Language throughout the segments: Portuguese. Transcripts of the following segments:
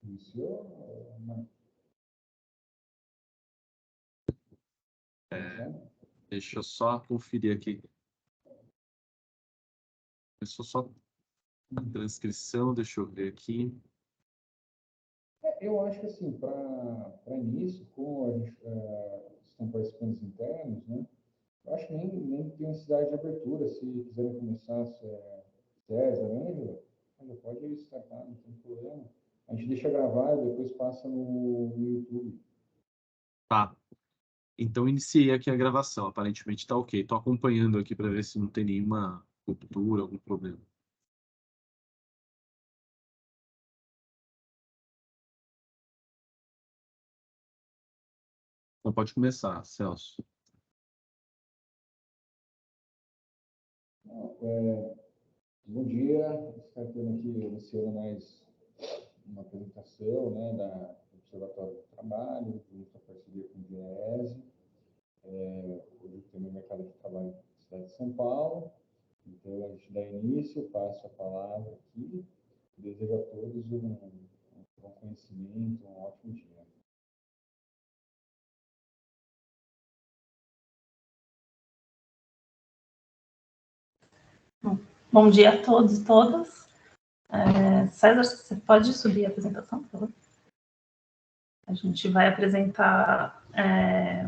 Iniciou? Não. Deixa eu só conferir aqui. Começou só a transcrição, deixa eu ver aqui. Eu acho que, assim, para início, como a gente estão participantes internos, né? Eu acho que nem tem necessidade de abertura. Se quiserem começar, César, Ângela, já pode startar, não tem problema. A gente deixa gravar e depois passa no YouTube. Tá. Então, iniciei aqui a gravação. Aparentemente está ok. Estou acompanhando aqui para ver se não tem nenhuma ruptura, algum problema. Então, pode começar, Celso. Bom dia. Está tendo aqui, iniciando mais uma apresentação, né, do Observatório do Trabalho, junto à parceria com o DIEESE. Hoje eu tenho o mercado de trabalho na cidade de São Paulo. Então, a gente dá início, passo a palavra aqui. Desejo a todos um bom conhecimento, um ótimo dia. Bom dia a todos e todas. César, você pode subir a apresentação, por favor? A gente vai apresentar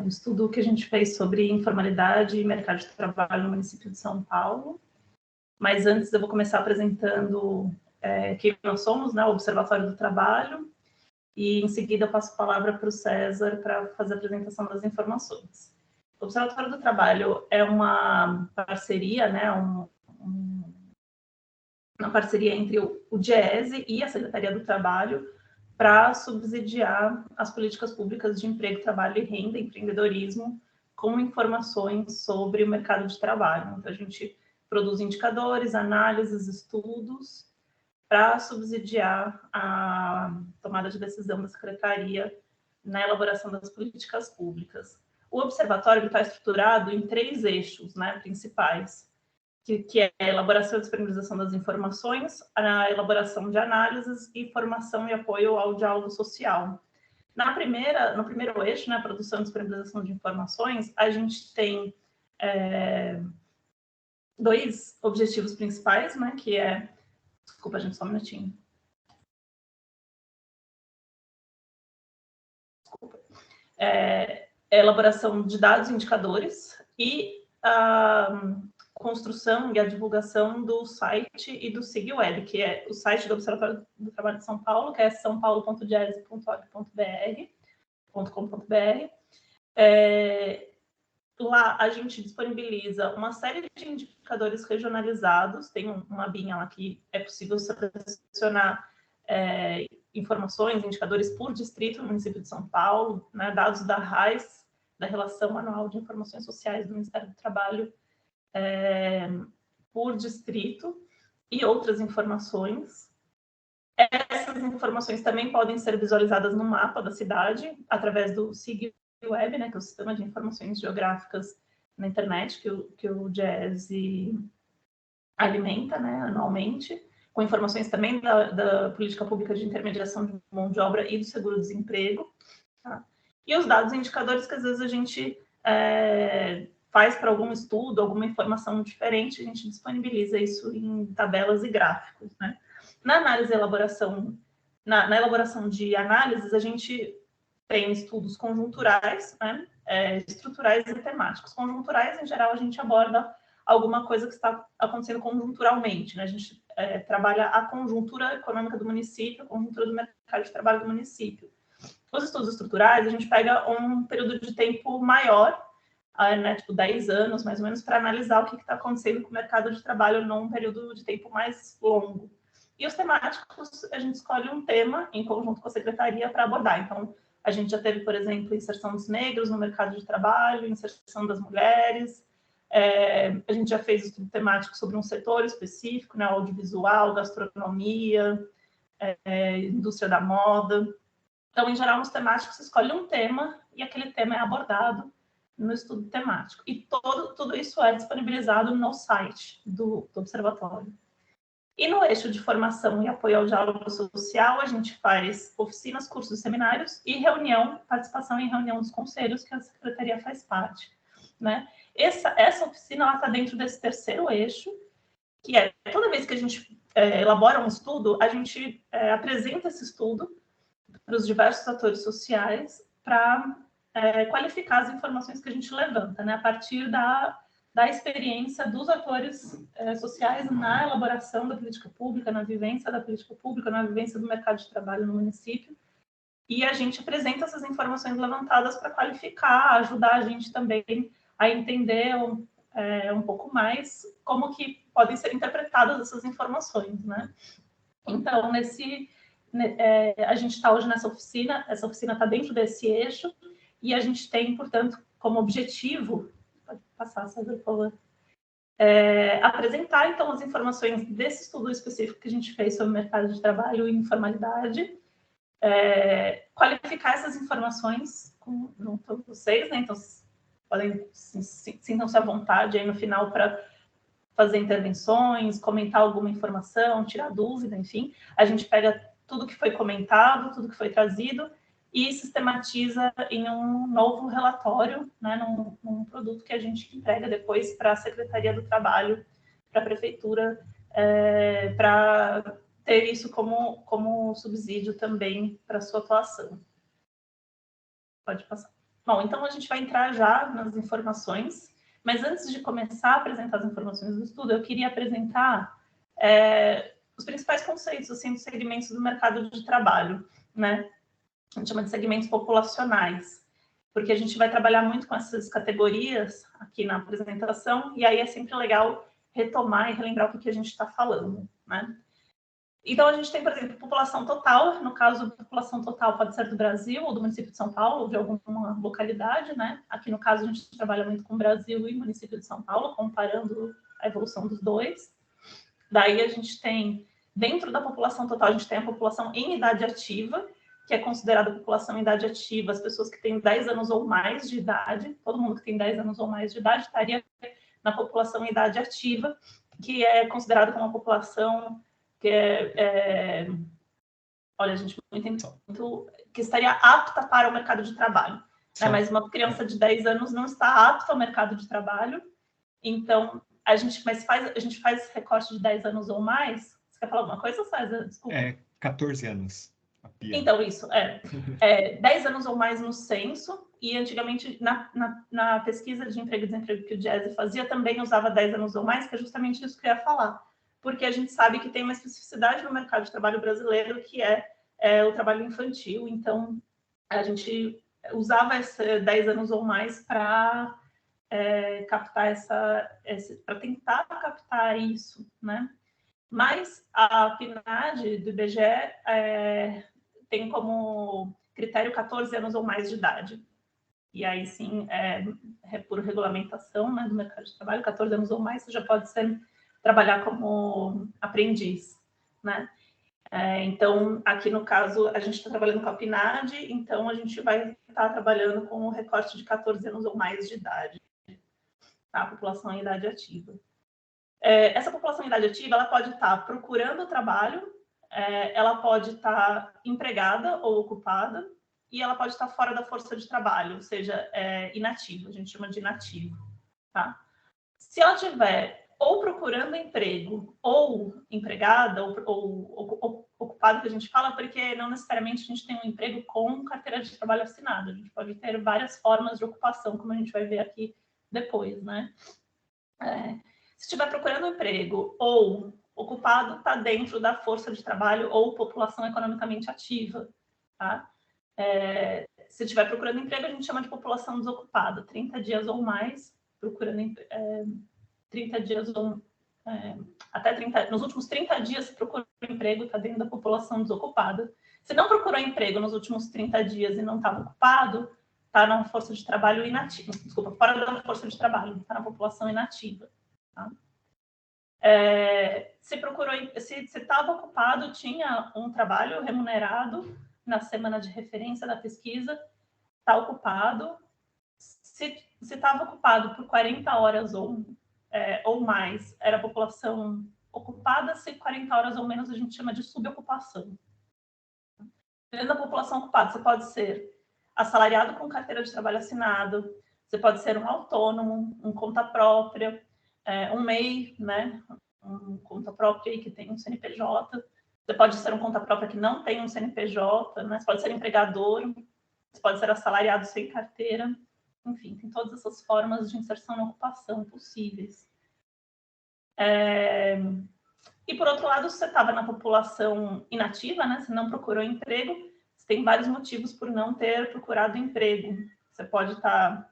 um estudo que a gente fez sobre informalidade e mercado de trabalho no município de São Paulo. Mas antes eu vou começar apresentando quem nós somos, né, o Observatório do Trabalho, e em seguida eu passo a palavra para o César para fazer a apresentação das informações. O Observatório do Trabalho é uma parceria, né, uma parceria entre o DIEESE e a Secretaria do Trabalho para subsidiar as políticas públicas de emprego, trabalho e renda, empreendedorismo, com informações sobre o mercado de trabalho. Então, a gente produz indicadores, análises, estudos para subsidiar a tomada de decisão da Secretaria na elaboração das políticas públicas. O observatório está estruturado em 3 eixos, né, principais, que é a elaboração e disponibilização das informações, a elaboração de análises e formação e apoio ao diálogo social. No primeiro eixo, né, produção e disponibilização de informações, a gente tem 2 objetivos principais, né, que é... Desculpa, gente, só um minutinho. Desculpa. Elaboração de dados e indicadores e a construção e a divulgação do site e do SIGWeb, que é o site do Observatório do Trabalho de São Paulo, que é saopaulo.diese.org.br. Lá a gente disponibiliza uma série de indicadores regionalizados, tem uma abinha lá que é possível selecionar informações, indicadores por distrito no município de São Paulo, né, dados da RAIS, da Relação Anual de Informações Sociais do Ministério do Trabalho, por distrito, e outras informações. Essas informações também podem ser visualizadas no mapa da cidade, através do SIGWeb, né, que é o Sistema de Informações Geográficas na Internet, que o DIEESE alimenta, né, anualmente, com informações também da Política Pública de Intermediação de Mão de Obra e do Seguro-Desemprego. Tá? E os dados e indicadores que às vezes a gente faz para algum estudo, alguma informação diferente, a gente disponibiliza isso em tabelas e gráficos, né? Na análise e elaboração, na elaboração de análises, a gente tem estudos conjunturais, né? Estruturais e temáticos. Conjunturais, em geral, a gente aborda alguma coisa que está acontecendo conjunturalmente, né? A gente trabalha a conjuntura econômica do município, a conjuntura do mercado de trabalho do município. Os estudos estruturais, a gente pega um período de tempo maior, né, tipo 10 anos, mais ou menos, para analisar o que está acontecendo com o mercado de trabalho num período de tempo mais longo. E os temáticos, a gente escolhe um tema em conjunto com a secretaria para abordar. Então, a gente já teve, por exemplo, inserção dos negros no mercado de trabalho, inserção das mulheres. A gente já fez estudo temático sobre um setor específico, né, audiovisual, gastronomia, indústria da moda. Então, em geral, nos temáticos, você escolhe um tema e aquele tema é abordado no estudo temático. E tudo isso é disponibilizado no site do observatório. E no eixo de formação e apoio ao diálogo social, a gente faz oficinas, cursos, seminários e participação em reunião dos conselhos, que a secretaria faz parte, né? Essa oficina está dentro desse terceiro eixo, que é toda vez que a gente elabora um estudo, a gente apresenta esse estudo para os diversos atores sociais para qualificar as informações que a gente levanta, né? A partir da experiência dos atores sociais na elaboração da política pública, na vivência da política pública, na vivência do mercado de trabalho no município. E a gente apresenta essas informações levantadas para qualificar, ajudar a gente também a entender um pouco mais como que podem ser interpretadas essas informações, né? Então, a gente está hoje nessa oficina, essa oficina está dentro desse eixo, e a gente tem, portanto, como objetivo, pode passar, César, por favor, apresentar, então, as informações desse estudo específico que a gente fez sobre o mercado de trabalho e informalidade, qualificar essas informações com todos vocês, né? Então, podem sintam-se à vontade aí no final para fazer intervenções, comentar alguma informação, tirar dúvida, enfim. A gente pega tudo que foi comentado, tudo que foi trazido e sistematiza em um novo relatório, né, num produto que a gente entrega depois para a Secretaria do Trabalho, para a Prefeitura, para ter isso como subsídio também para a sua atuação. Pode passar. Bom, então a gente vai entrar já nas informações, mas antes de começar a apresentar as informações do estudo, eu queria apresentar os principais conceitos assim, dos segmentos do mercado de trabalho, né? A gente chama de segmentos populacionais, porque a gente vai trabalhar muito com essas categorias aqui na apresentação, e aí é sempre legal retomar e relembrar o que a gente está falando, né? Então, a gente tem, por exemplo, população total. No caso, a população total pode ser do Brasil, ou do município de São Paulo, ou de alguma localidade, né? Aqui, no caso, a gente trabalha muito com o Brasil e município de São Paulo, comparando a evolução dos dois. Daí, a gente tem, dentro da população total, a gente tem a população em idade ativa, que é considerada população em idade ativa, as pessoas que têm 10 anos ou mais de idade. Todo mundo que tem 10 anos ou mais de idade estaria na população em idade ativa, que é considerada como uma população que olha, gente, muito que estaria apta para o mercado de trabalho, né? Mas uma criança de 10 anos não está apta ao mercado de trabalho, então a gente faz recorte de 10 anos ou mais. Você quer falar alguma coisa, César? Desculpa. 14 anos. Então, isso, 10 anos ou mais no censo, e antigamente na pesquisa de emprego e desemprego que o Jazzy fazia, também usava 10 anos ou mais, que é justamente isso que eu ia falar, porque a gente sabe que tem uma especificidade no mercado de trabalho brasileiro, que é o trabalho infantil, então a gente usava esses 10 anos ou mais para captar para tentar captar isso, né? Mas a PNAD do IBGE tem como critério 14 anos ou mais de idade. E aí, sim, por regulamentação, né, do mercado de trabalho, 14 anos ou mais, você já pode trabalhar como aprendiz, né? Então, aqui no caso, a gente está trabalhando com a PNAD, então a gente vai estar trabalhando com o recorte de 14 anos ou mais de idade, tá? A população em idade ativa. Essa população em idade ativa, ela pode estar procurando trabalho, ela pode estar empregada ou ocupada, e ela pode estar fora da força de trabalho, ou seja, inativa, a gente chama de inativo, tá? Se ela tiver ou procurando emprego, ou empregada, ou ocupada, que a gente fala, porque não necessariamente a gente tem um emprego com carteira de trabalho assinada, a gente pode ter várias formas de ocupação, como a gente vai ver aqui depois, né? Se estiver procurando emprego ou ocupado, está dentro da força de trabalho ou população economicamente ativa, tá? Se estiver procurando emprego, a gente chama de população desocupada, 30 dias ou mais, procurando 30 dias ou até 30, nos últimos 30 dias, se procurou emprego, está dentro da população desocupada. Se não procurou emprego nos últimos 30 dias e não estava ocupado, está na força de trabalho inativa, desculpa, fora da força de trabalho, está na população inativa. Tá? Se estava ocupado, tinha um trabalho remunerado na semana de referência da pesquisa, está ocupado. Se estava ocupado por 40 horas ou mais, era a população ocupada, se 40 horas ou menos a gente chama de subocupação. Dentro da população ocupada, você pode ser assalariado com carteira de trabalho assinado, você pode ser um autônomo, um conta própria, um MEI, né? Um conta própria que tem um CNPJ. Você pode ser um conta própria que não tem um CNPJ, né? Você pode ser empregador, você pode ser assalariado sem carteira. Enfim, tem todas essas formas de inserção na ocupação possíveis. E, por outro lado, se você estava na população inativa, né? Você não procurou emprego, você tem vários motivos por não ter procurado emprego. Você pode estar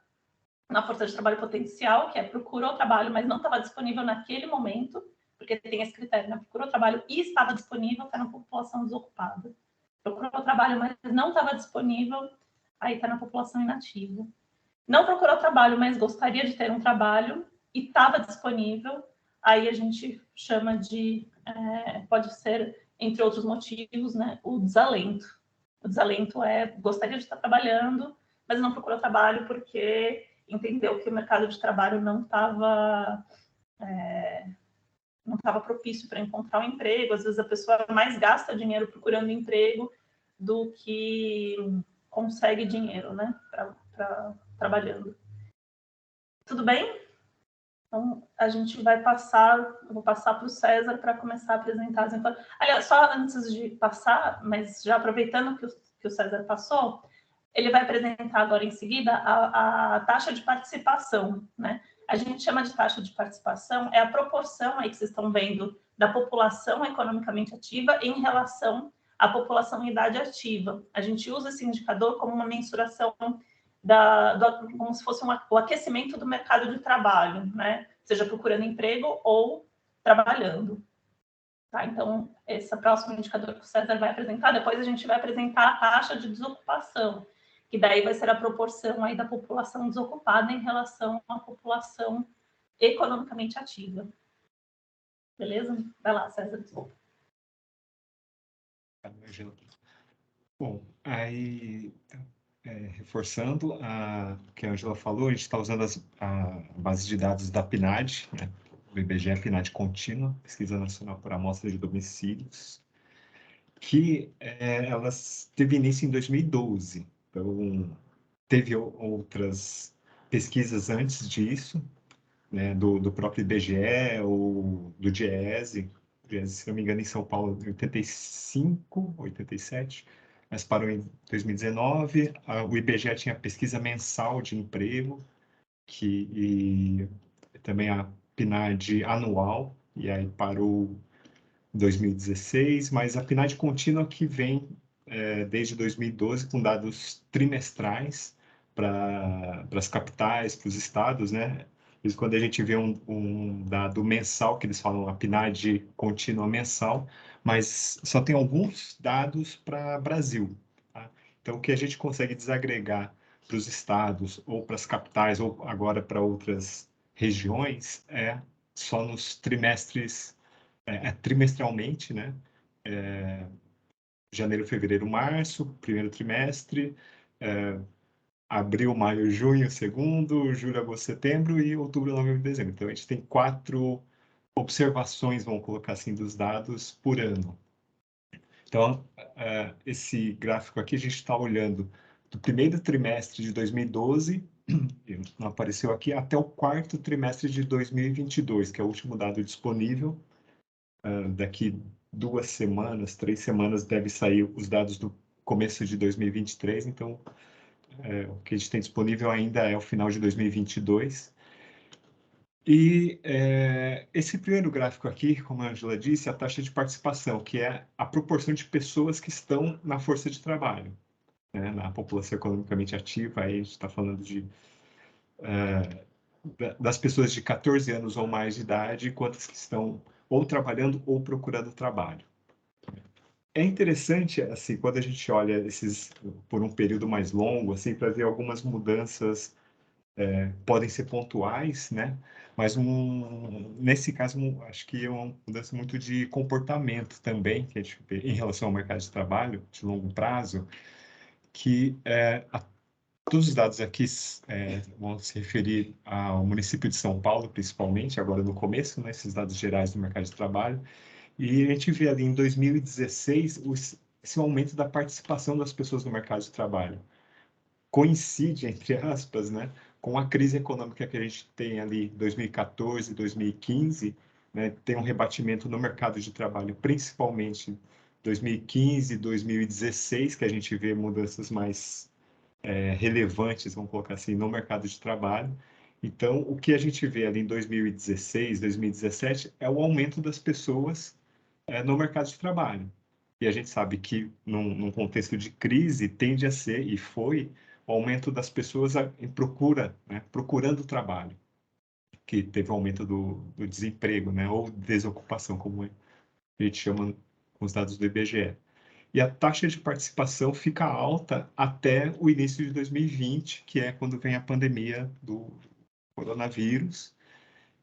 na força de trabalho potencial, que procurou trabalho, mas não estava disponível naquele momento, porque tem esse critério, né? Procurou trabalho e estava disponível, está na população desocupada. Procurou trabalho, mas não estava disponível, aí está na população inativa. Não procurou trabalho, mas gostaria de ter um trabalho e estava disponível, aí a gente chama de, pode ser, entre outros motivos, né, o desalento. O desalento gostaria de estar trabalhando, mas não procurou trabalho porque entendeu que o mercado de trabalho não estava propício para encontrar um emprego. Às vezes a pessoa mais gasta dinheiro procurando emprego do que consegue dinheiro, né, trabalhando. Tudo bem? Então, a gente vai passar, eu vou passar para o César para começar a apresentar as informações. Aliás, só antes de passar, mas já aproveitando que o César passou, ele vai apresentar agora em seguida a taxa de participação, né? A gente chama de taxa de participação, é a proporção aí que vocês estão vendo da população economicamente ativa em relação à população em idade ativa. A gente usa esse indicador como uma mensuração como se fosse o aquecimento do mercado de trabalho, né? Seja procurando emprego ou trabalhando. Tá? Então, esse é o próximo indicador que o César vai apresentar. Depois a gente vai apresentar a taxa de desocupação, que daí vai ser a proporção aí da população desocupada em relação à população economicamente ativa. Beleza? Vai lá, César, desculpa. Bom, aí, reforçando o que a Angela falou, a gente está usando a base de dados da PNAD, né? Do IBGE, PNAD contínua, Pesquisa Nacional por Amostra de Domicílios, que elas teve início em 2012. Então, teve outras pesquisas antes disso, né, do próprio IBGE ou do DIEESE, se não me engano, em São Paulo, em 85, 87, mas parou em 2019. O IBGE tinha pesquisa mensal de emprego, e também a PNAD anual, e aí parou em 2016, mas a PNAD contínua que vem desde 2012 com dados trimestrais para as capitais, para os estados, né? Isso quando a gente vê um dado mensal, que eles falam a PNAD contínua mensal, mas só tem alguns dados para Brasil. Tá? Então, o que a gente consegue desagregar para os estados, ou para as capitais, ou agora para outras regiões, é só nos trimestres, trimestralmente, né? Janeiro, fevereiro, março, primeiro trimestre, abril, maio, junho, segundo, julho, agosto, setembro e outubro, novembro e dezembro. Então, a gente tem 4 observações, vamos colocar assim, dos dados por ano. Então, esse gráfico aqui, a gente está olhando do primeiro trimestre de 2012, não apareceu aqui, até o quarto trimestre de 2022, que é o último dado disponível. Daqui 2 semanas, 3 semanas, deve sair os dados do começo de 2023, então o que a gente tem disponível ainda é o final de 2022. E esse primeiro gráfico aqui, como a Angela disse, é a taxa de participação, que é a proporção de pessoas que estão na força de trabalho, né? Na população economicamente ativa, aí a gente está falando das pessoas de 14 anos ou mais de idade, quantas que estão ou trabalhando ou procurando trabalho. É interessante, assim, quando a gente olha esses por um período mais longo, assim, para ver algumas mudanças podem ser pontuais, né? Mas nesse caso, acho que é uma mudança muito de comportamento também, que a gente vê em relação ao mercado de trabalho de longo prazo, que todos os dados aqui vão se referir ao município de São Paulo, principalmente, agora no começo, né, esses dados gerais do mercado de trabalho. E a gente vê ali em 2016 esse aumento da participação das pessoas no mercado de trabalho. Coincide, entre aspas, né, com a crise econômica que a gente tem ali em 2014, 2015, né, tem um rebatimento no mercado de trabalho, principalmente 2015, 2016, que a gente vê mudanças mais relevantes, vamos colocar assim, no mercado de trabalho. Então, o que a gente vê ali em 2016, 2017 é o aumento das pessoas no mercado de trabalho. E a gente sabe que, num contexto de crise, tende a ser, e foi, o aumento das pessoas em procura, né, procurando trabalho, que teve o aumento do desemprego, né, ou desocupação, como a gente chama com os dados do IBGE. E a taxa de participação fica alta até o início de 2020, que é quando vem a pandemia do coronavírus,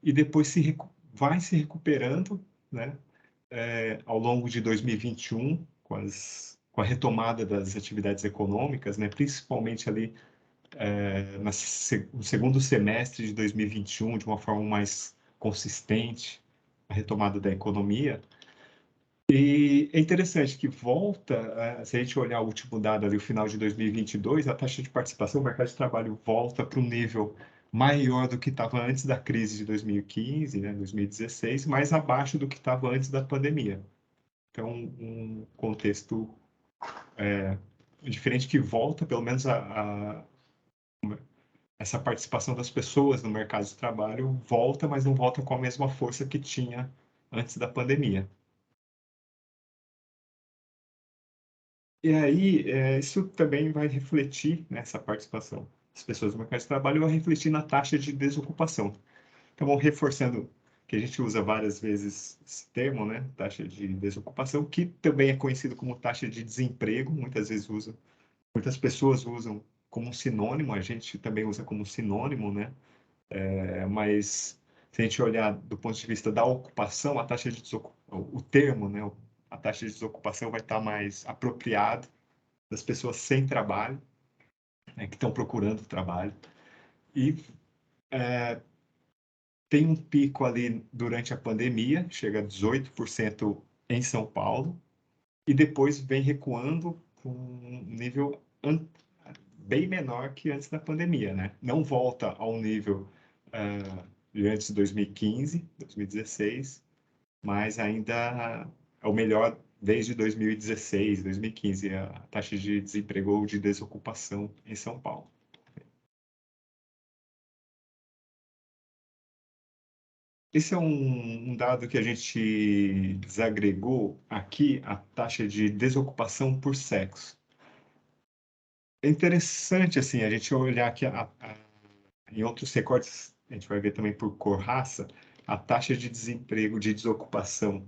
e depois vai se recuperando, né, ao longo de 2021, com a retomada das atividades econômicas, né, principalmente ali no segundo semestre de 2021, de uma forma mais consistente, a retomada da economia. E é interessante que volta, se a gente olhar o último dado ali, o final de 2022, a taxa de participação do mercado de trabalho volta para um nível maior do que estava antes da crise de 2015, né, 2016, mas abaixo do que estava antes da pandemia. Então, um contexto diferente que volta, pelo menos essa participação das pessoas no mercado de trabalho volta, mas não volta com a mesma força que tinha antes da pandemia. E aí, isso também vai refletir nessa participação das pessoas no mercado de trabalho, vai refletir na taxa de desocupação. Então, reforçando que a gente usa várias vezes esse termo, né, taxa de desocupação, que também é conhecido como taxa de desemprego, muitas pessoas usam como um sinônimo, a gente também usa como sinônimo, né, mas se a gente olhar do ponto de vista da ocupação, a taxa de o termo, né, a taxa de desocupação vai estar mais apropriado das pessoas sem trabalho, né, que estão procurando trabalho. E tem um pico ali durante a pandemia, chega a 18% em São Paulo, e depois vem recuando com um nível bem menor que antes da pandemia, né? Não volta ao nível de antes de 2015, 2016, mas ainda é o melhor desde 2016, 2015, a taxa de desemprego ou de desocupação em São Paulo. Esse é um dado que a gente desagregou aqui, a taxa de desocupação por sexo. É interessante, assim, a gente olhar aqui em outros recortes, a gente vai ver também por cor, raça, a taxa de desemprego, de desocupação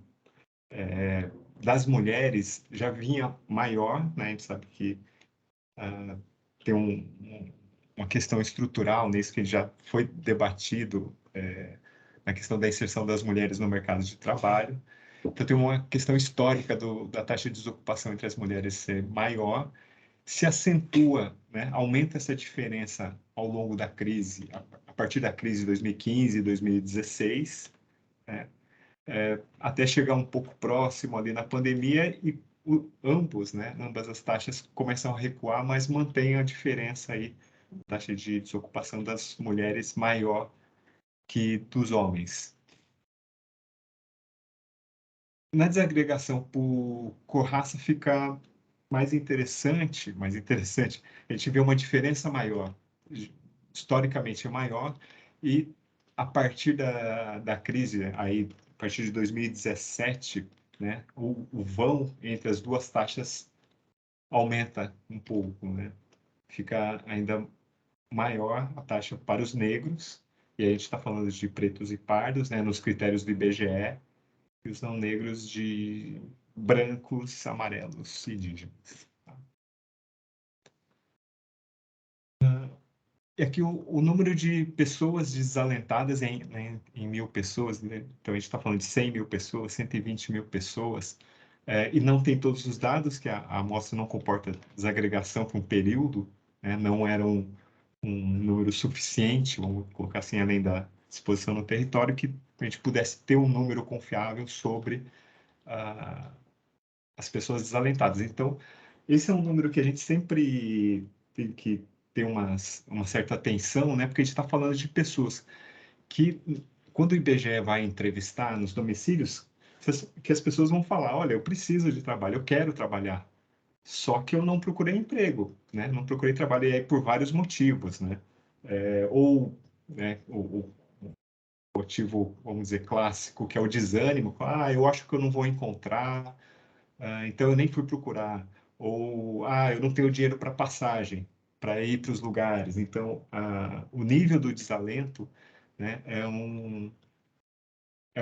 das mulheres já vinha maior, né? A gente sabe que tem uma questão estrutural nisso que já foi debatido na questão da inserção das mulheres no mercado de trabalho. Então, tem uma questão histórica da taxa de desocupação entre as mulheres ser maior, se acentua, né? Aumenta essa diferença ao longo da crise, a partir da crise de 2015 e 2016, né? Até chegar um pouco próximo ali na pandemia e ambas as taxas começam a recuar, mas mantém a diferença aí, a taxa de desocupação das mulheres maior que dos homens. Na desagregação por cor-raça fica mais interessante. A gente vê uma diferença maior, historicamente é maior, e a partir da crise, aí, a partir de 2017, né, o vão entre as duas taxas aumenta um pouco, né? Fica ainda maior a taxa para os negros, e aí a gente está falando de pretos e pardos, né, nos critérios do IBGE, e os não negros de brancos, amarelos e indígenas. E aqui o número de pessoas desalentadas em 1.000 pessoas, né? Então a gente está falando de 100 mil pessoas, 120 mil pessoas, e não tem todos os dados, que a amostra não comporta desagregação para um período né? Não era um número suficiente, vamos colocar assim, além da exposição no território, que a gente pudesse ter um número confiável sobre as pessoas desalentadas. Então, esse é um número que a gente sempre tem que ter uma certa atenção, né? Porque a gente está falando de pessoas que, quando o IBGE vai entrevistar nos domicílios, que as pessoas vão falar, olha, eu preciso de trabalho, eu quero trabalhar, só que eu não procurei emprego, né? Não procurei trabalho, e aí por vários motivos, né? Né, o motivo, vamos dizer, clássico, que é o desânimo, eu acho que eu não vou encontrar, então eu nem fui procurar, ou eu não tenho dinheiro para passagem, para ir para os lugares. Então, o nível do desalento, né, é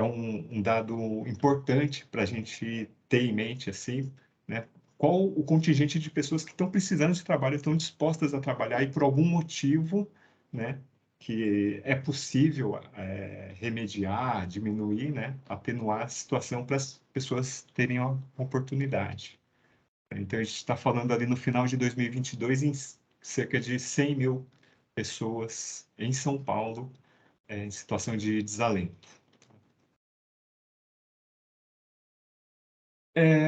um dado importante para a gente ter em mente, assim, né, qual o contingente de pessoas que estão precisando de trabalho, estão dispostas a trabalhar e por algum motivo, né, que é possível remediar, diminuir, né, atenuar a situação para as pessoas terem uma oportunidade. Então, a gente está falando ali no final de 2022 em cerca de 100 mil pessoas em São Paulo em situação de desalento.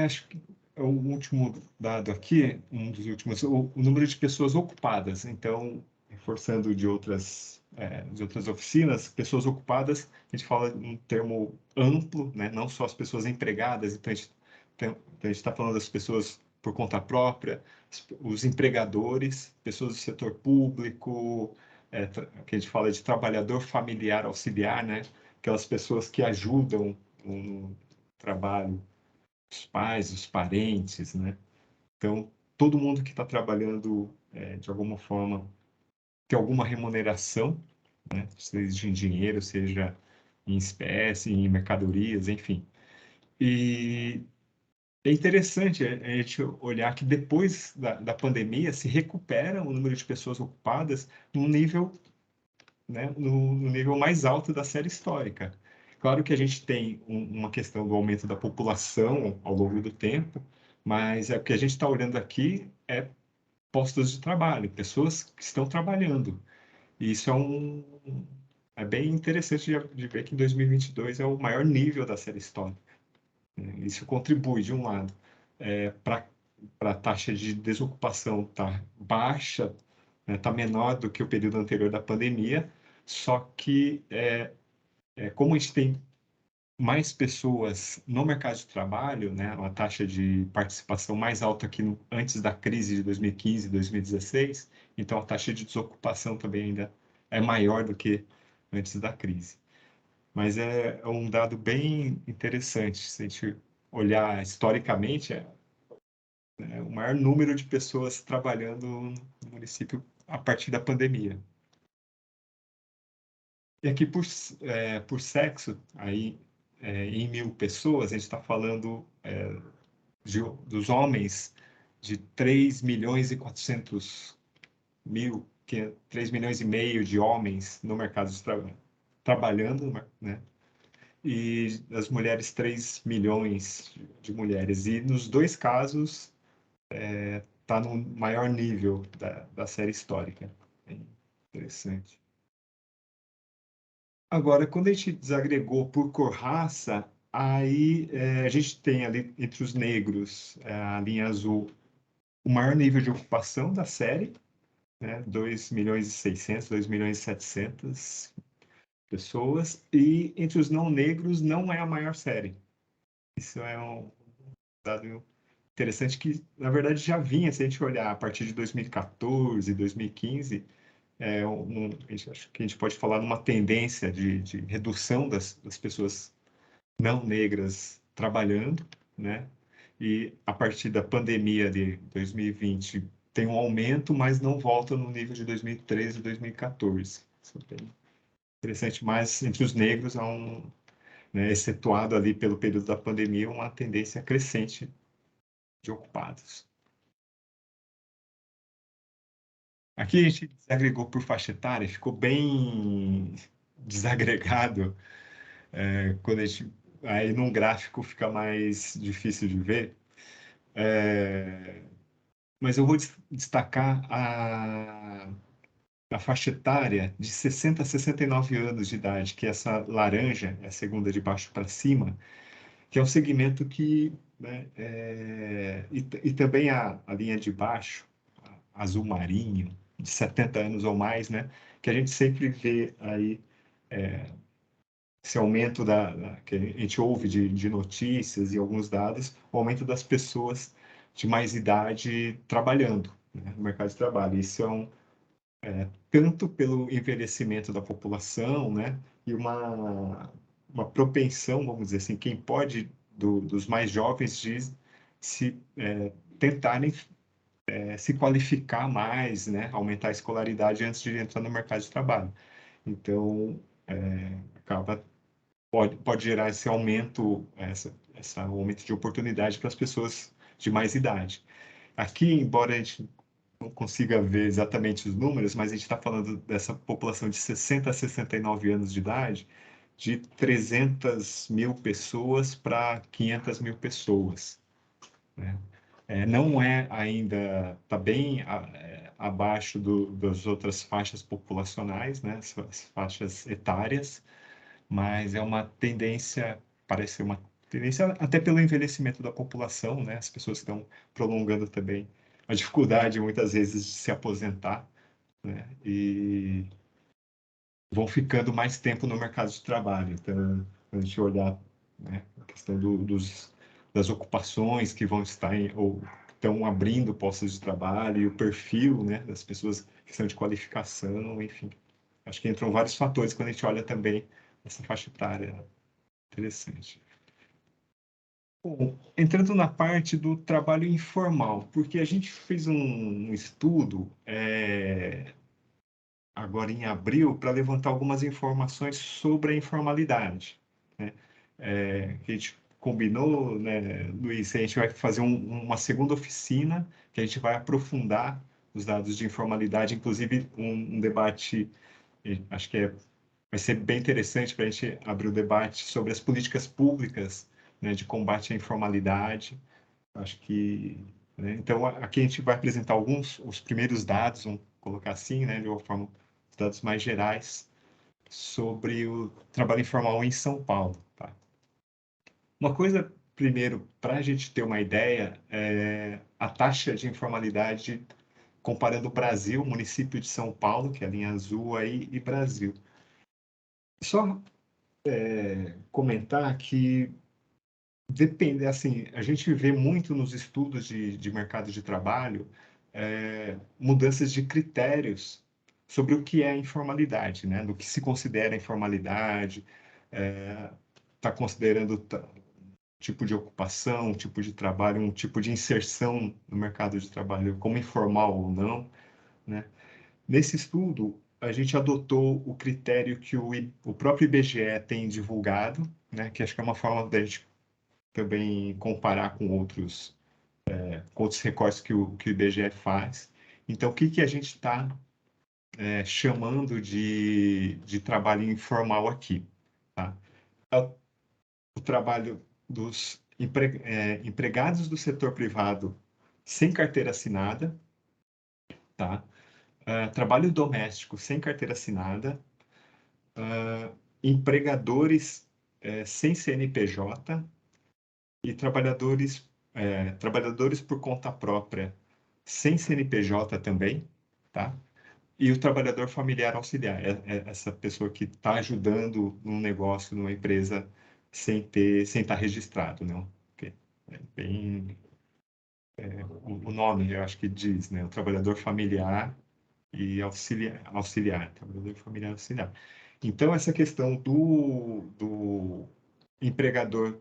Acho que o último dado aqui, um dos últimos, o número de pessoas ocupadas. Então, reforçando de outras oficinas, pessoas ocupadas, a gente fala um termo amplo, né? Não só as pessoas empregadas. Então, a gente está falando das pessoas por conta própria, os empregadores, pessoas do setor público, que a gente fala de trabalhador familiar auxiliar, né? Aquelas pessoas que ajudam no trabalho, os pais, os parentes, né? Então, todo mundo que está trabalhando de alguma forma tem alguma remuneração, né? Seja em dinheiro, seja em espécie, em mercadorias, enfim. E é interessante a gente olhar que depois da pandemia se recupera o número de pessoas ocupadas num nível, né, no nível mais alto da série histórica. Claro que a gente tem uma questão do aumento da população ao longo do tempo, mas o que a gente está olhando aqui é postos de trabalho, pessoas que estão trabalhando. E isso é bem interessante de ver que em 2022 é o maior nível da série histórica. Isso contribui, de um lado, para a taxa de desocupação estar baixa, está menor do que o período anterior da pandemia, só que como a gente tem mais pessoas no mercado de trabalho, né, uma taxa de participação mais alta que antes da crise de 2015, 2016, então a taxa de desocupação também ainda é maior do que antes da crise. Mas é um dado bem interessante, se a gente olhar historicamente, o maior número de pessoas trabalhando no município a partir da pandemia. E aqui por sexo, aí em 1.000 pessoas, a gente está falando dos homens de 3 milhões e 400 mil, que é 3 milhões e meio de homens no mercado de trabalho, trabalhando, né? E das mulheres, 3 milhões de mulheres. E nos dois casos, está no maior nível da série histórica. É interessante. Agora, quando a gente desagregou por cor raça, aí a gente tem ali entre os negros, a linha azul, o maior nível de ocupação da série, né? 2 milhões e 600, 2 milhões e 700 pessoas, e entre os não negros não é a maior série. Isso é um dado interessante que, na verdade, já vinha, se a gente olhar a partir de 2014, 2015, acho que a gente pode falar numa tendência de redução das pessoas não negras trabalhando, né? E a partir da pandemia de 2020 tem um aumento, mas não volta no nível de 2013 e 2014. Isso é bem interessante, mas entre os negros há né, excetuado ali pelo período da pandemia, uma tendência crescente de ocupados. Aqui a gente desagregou por faixa etária, ficou bem desagregado. Quando a gente, aí num gráfico fica mais difícil de ver. mas eu vou destacar a faixa etária de 60 a 69 anos de idade, que é essa laranja, é a segunda de baixo para cima, que é um segmento que, né, e também a linha de baixo, azul marinho, de 70 anos ou mais, né, que a gente sempre vê aí esse aumento que a gente ouve de notícias e alguns dados, o aumento das pessoas de mais idade trabalhando, né, no mercado de trabalho. Isso tanto pelo envelhecimento da população, né, e uma propensão, vamos dizer assim, quem pode, dos mais jovens, de se tentarem se qualificar mais, né, aumentar a escolaridade antes de entrar no mercado de trabalho. Então, pode gerar esse aumento, esse aumento de oportunidade para as pessoas de mais idade. Aqui, embora a gente não consiga ver exatamente os números, mas a gente está falando dessa população de 60 a 69 anos de idade, de 300 mil pessoas para 500 mil pessoas, né? Não ainda, está bem abaixo das outras faixas populacionais, né? As faixas etárias, mas é uma tendência, parece ser uma tendência até pelo envelhecimento da população, né? As pessoas estão prolongando também a dificuldade, muitas vezes, de se aposentar, né? E vão ficando mais tempo no mercado de trabalho. Então, a gente olhar, né, a questão das ocupações que vão estar ou estão abrindo postos de trabalho e o perfil, né, das pessoas, questão de qualificação, enfim. Acho que entram vários fatores quando a gente olha também essa faixa etária. Interessante. Bom, entrando na parte do trabalho informal, porque a gente fez um estudo agora em abril para levantar algumas informações sobre a informalidade, né? Que a gente combinou, né, Luiz, a gente vai fazer uma segunda oficina que a gente vai aprofundar os dados de informalidade, inclusive um debate, acho que vai ser bem interessante para a gente abrir o debate sobre as políticas públicas, né, de combate à informalidade. Acho que, né, então, aqui a gente vai apresentar os primeiros dados, vamos colocar assim, né, de uma forma, os dados mais gerais sobre o trabalho informal em São Paulo, tá? Uma coisa, primeiro, para a gente ter uma ideia, a taxa de informalidade comparando o Brasil, município de São Paulo, que é a linha azul aí, e Brasil. Só comentar que depende, assim, a gente vê muito nos estudos de mercado de trabalho mudanças de critérios sobre o que é informalidade, né? Do que se considera informalidade, está considerando tipo de ocupação, tipo de trabalho, um tipo de inserção no mercado de trabalho como informal ou não, né? Nesse estudo, a gente adotou o critério que o próprio IBGE tem divulgado, né? Que acho que é uma forma da gente também comparar com outros recortes que o IBGE faz. Então, o que a gente está chamando de trabalho informal aqui? Tá? O trabalho dos empregados do setor privado sem carteira assinada, tá? Trabalho doméstico sem carteira assinada, empregadores sem CNPJ e trabalhadores por conta própria sem CNPJ também, tá? E o trabalhador familiar auxiliar, essa pessoa que está ajudando num negócio, numa empresa, sem estar registrado, né? É bem, o nome, eu acho que diz, né? O trabalhador familiar e auxiliar, trabalhador familiar auxiliar. Então, essa questão do empregador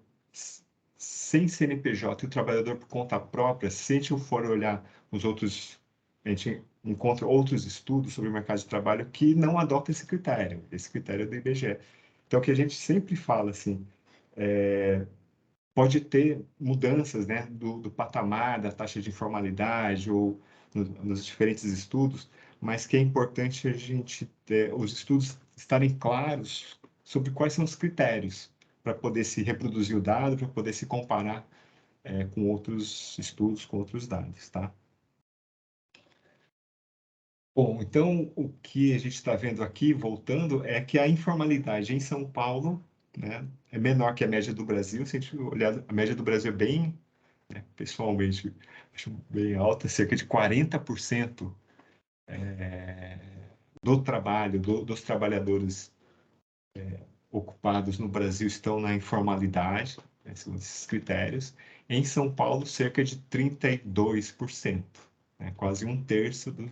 sem CNPJ e o trabalhador por conta própria, se a gente for olhar os outros, a gente encontra outros estudos sobre o mercado de trabalho que não adotam esse critério do IBGE. Então, o que a gente sempre fala, assim, pode ter mudanças, né, do patamar da taxa de informalidade ou nos diferentes estudos, mas que é importante a gente ter os estudos estarem claros sobre quais são os critérios para poder se reproduzir o dado, para poder se comparar com outros estudos, com outros dados, tá? Bom, então o que a gente está vendo aqui, voltando, é que a informalidade em São Paulo, né, é menor que a média do Brasil. Se a gente olhar, a média do Brasil é bem, né, pessoalmente, acho bem alta, cerca de 40% do trabalho, dos trabalhadores ocupados no Brasil estão na informalidade, né, são esses critérios. Em São Paulo, cerca de 32%, né, quase um terço dos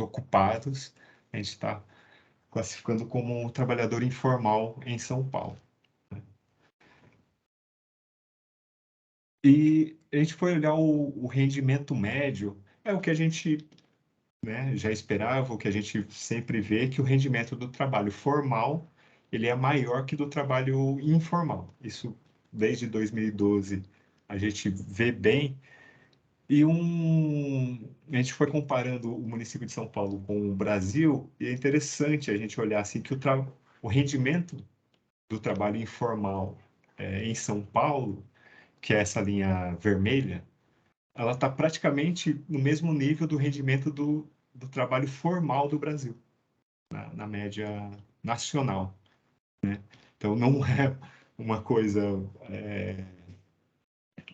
ocupados, a gente está classificando como um trabalhador informal em São Paulo. E a gente foi olhar o rendimento médio, é o que a gente, né, já esperava, o que a gente sempre vê, que o rendimento do trabalho formal ele é maior que do trabalho informal. Isso desde 2012 a gente vê bem. E a gente foi comparando o município de São Paulo com o Brasil, e é interessante a gente olhar assim que o rendimento do trabalho informal em São Paulo, que é essa linha vermelha, ela está praticamente no mesmo nível do rendimento do trabalho formal do Brasil, na média nacional. Então, não é uma coisa.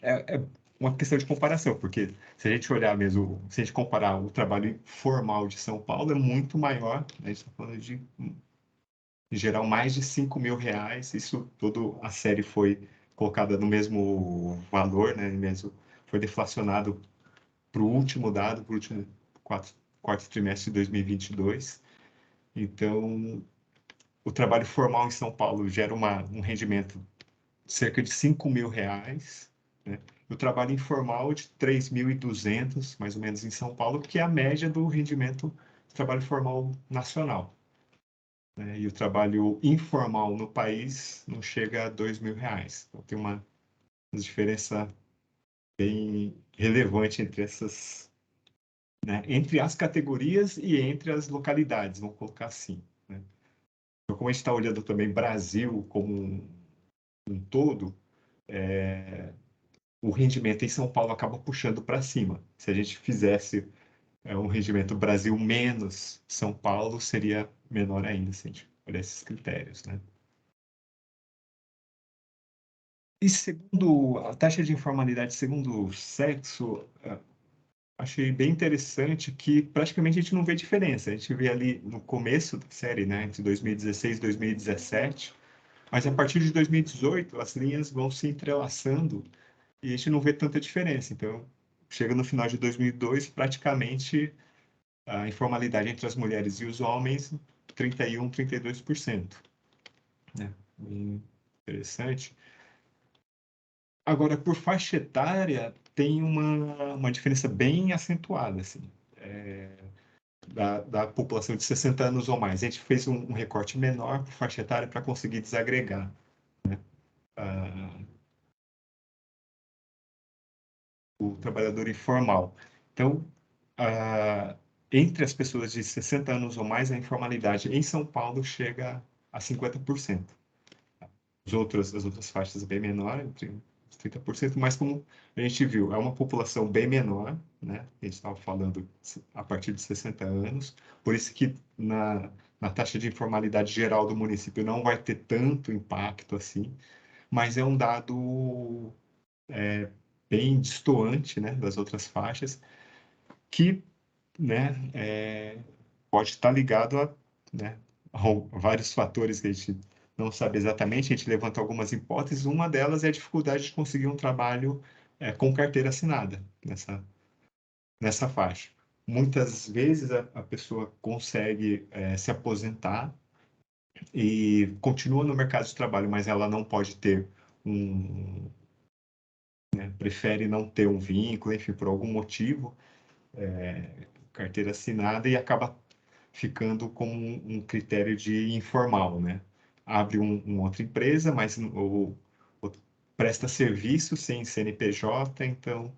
É uma questão de comparação, porque se a gente olhar mesmo, se a gente comparar o trabalho formal de São Paulo, é muito maior, né? A gente está falando de, em geral, mais de R$ 5.000. Isso, toda a série foi colocada no mesmo valor, né? Mesmo, foi deflacionado para o último dado, para o último quarto trimestre de 2022. Então, o trabalho formal em São Paulo gera um rendimento de cerca de R$ 5.000, né? O trabalho informal de 3.200, mais ou menos, em São Paulo, que é a média do rendimento do trabalho formal nacional, né? E o trabalho informal no país não chega a R$ 2.000. Então, tem uma diferença bem relevante entre essas, né? Entre as categorias e entre as localidades, vamos colocar assim, né? Então, como a gente está olhando também Brasil como um todo, o rendimento em São Paulo acaba puxando para cima. Se a gente fizesse um rendimento Brasil menos São Paulo, seria menor ainda, se a gente olhar esses critérios, né? E segundo a taxa de informalidade segundo o sexo, achei bem interessante que praticamente a gente não vê diferença. A gente vê ali no começo da série, né, entre 2016 e 2017, mas a partir de 2018 as linhas vão se entrelaçando e a gente não vê tanta diferença. Então, chega no final de 2002, praticamente a informalidade entre as mulheres e os homens, 31%, 32%. Né? Bem interessante. Agora, por faixa etária, tem uma diferença bem acentuada, assim, da população de 60 anos ou mais. A gente fez um recorte menor por faixa etária para conseguir desagregar, né, o trabalhador informal. Então, entre as pessoas de 60 anos ou mais, a informalidade em São Paulo chega a 50%. As outras faixas bem menor, entre 30%, mas como a gente viu, é uma população bem menor, né? A gente estava falando a partir de 60 anos, por isso que na taxa de informalidade geral do município não vai ter tanto impacto assim, mas é um dado bem destoante, né, das outras faixas, que, né, pode estar ligado a, né, a vários fatores que a gente não sabe exatamente. A gente levanta algumas hipóteses. Uma delas é a dificuldade de conseguir um trabalho com carteira assinada nessa faixa. Muitas vezes a pessoa consegue se aposentar e continua no mercado de trabalho, mas ela não pode ter prefere não ter um vínculo, enfim, por algum motivo, carteira assinada, e acaba ficando como um critério de informal, né? Abre uma outra empresa, mas ou presta serviço sem CNPJ, então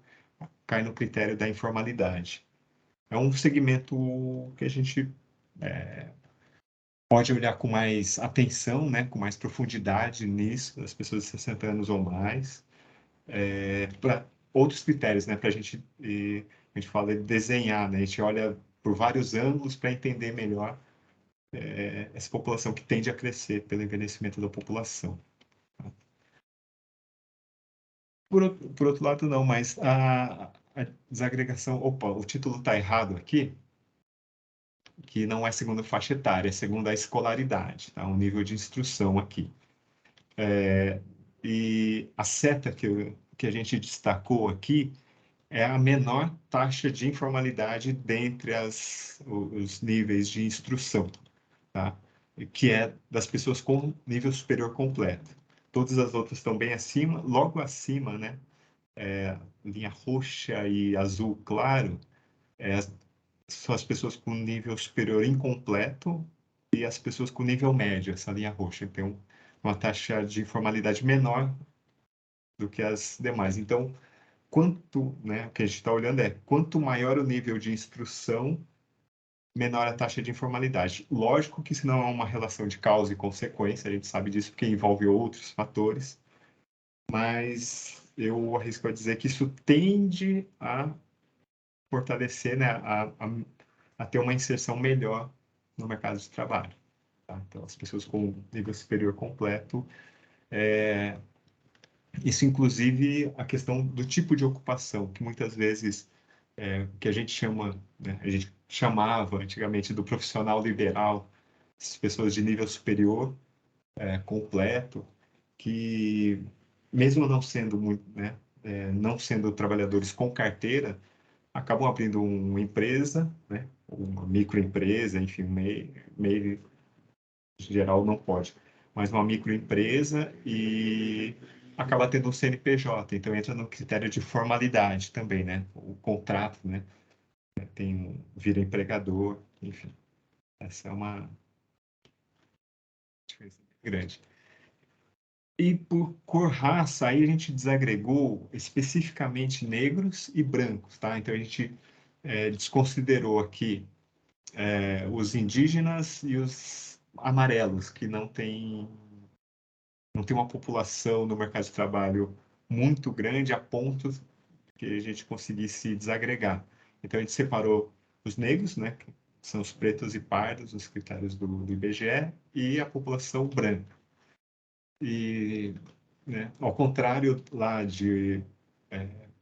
cai no critério da informalidade. É um segmento que a gente pode olhar com mais atenção, né? Com mais profundidade nisso, das pessoas de 60 anos ou mais, para outros critérios, né? Para a gente fala de desenhar, né? A gente olha por vários ângulos para entender melhor essa população que tende a crescer pelo envelhecimento da população. Por outro lado, não, mas a desagregação... Opa, o título está errado aqui, que não é segundo a faixa etária, é segundo a escolaridade, tá? O nível de instrução aqui. E a seta que a gente destacou aqui é a menor taxa de informalidade dentre os níveis de instrução, tá? Que é das pessoas com nível superior completo. Todas as outras estão bem acima, logo acima, né? Linha roxa e azul claro, são as pessoas com nível superior incompleto e as pessoas com nível médio, essa linha roxa. Tem uma taxa de informalidade menor do que as demais. Então, o que a gente está olhando é quanto maior o nível de instrução, menor a taxa de informalidade. Lógico que isso não é uma relação de causa e consequência, a gente sabe disso porque envolve outros fatores, mas eu arrisco a dizer que isso tende a fortalecer, né, a ter uma inserção melhor no mercado de trabalho. Tá? Então, as pessoas com nível superior completo, isso inclusive a questão do tipo de ocupação, que muitas vezes que a gente chama, né, a gente chamava antigamente do profissional liberal, essas pessoas de nível superior completo, que mesmo não sendo muito, né, não sendo trabalhadores com carteira, acabam abrindo uma empresa, né, uma microempresa, enfim, MEI em geral não pode, mas uma microempresa e acaba tendo um CNPJ, então entra no critério de formalidade também, né, o contrato, né, vira empregador, enfim, essa é uma diferença grande. E por cor raça, aí a gente desagregou especificamente negros e brancos, tá? Então a gente desconsiderou aqui os indígenas e os amarelos, que não tem uma população no mercado de trabalho muito grande a ponto que a gente conseguisse desagregar. Então a gente separou os negros, né, que são os pretos e pardos, os critérios do IBGE, e a população branca. E, né, ao contrário lá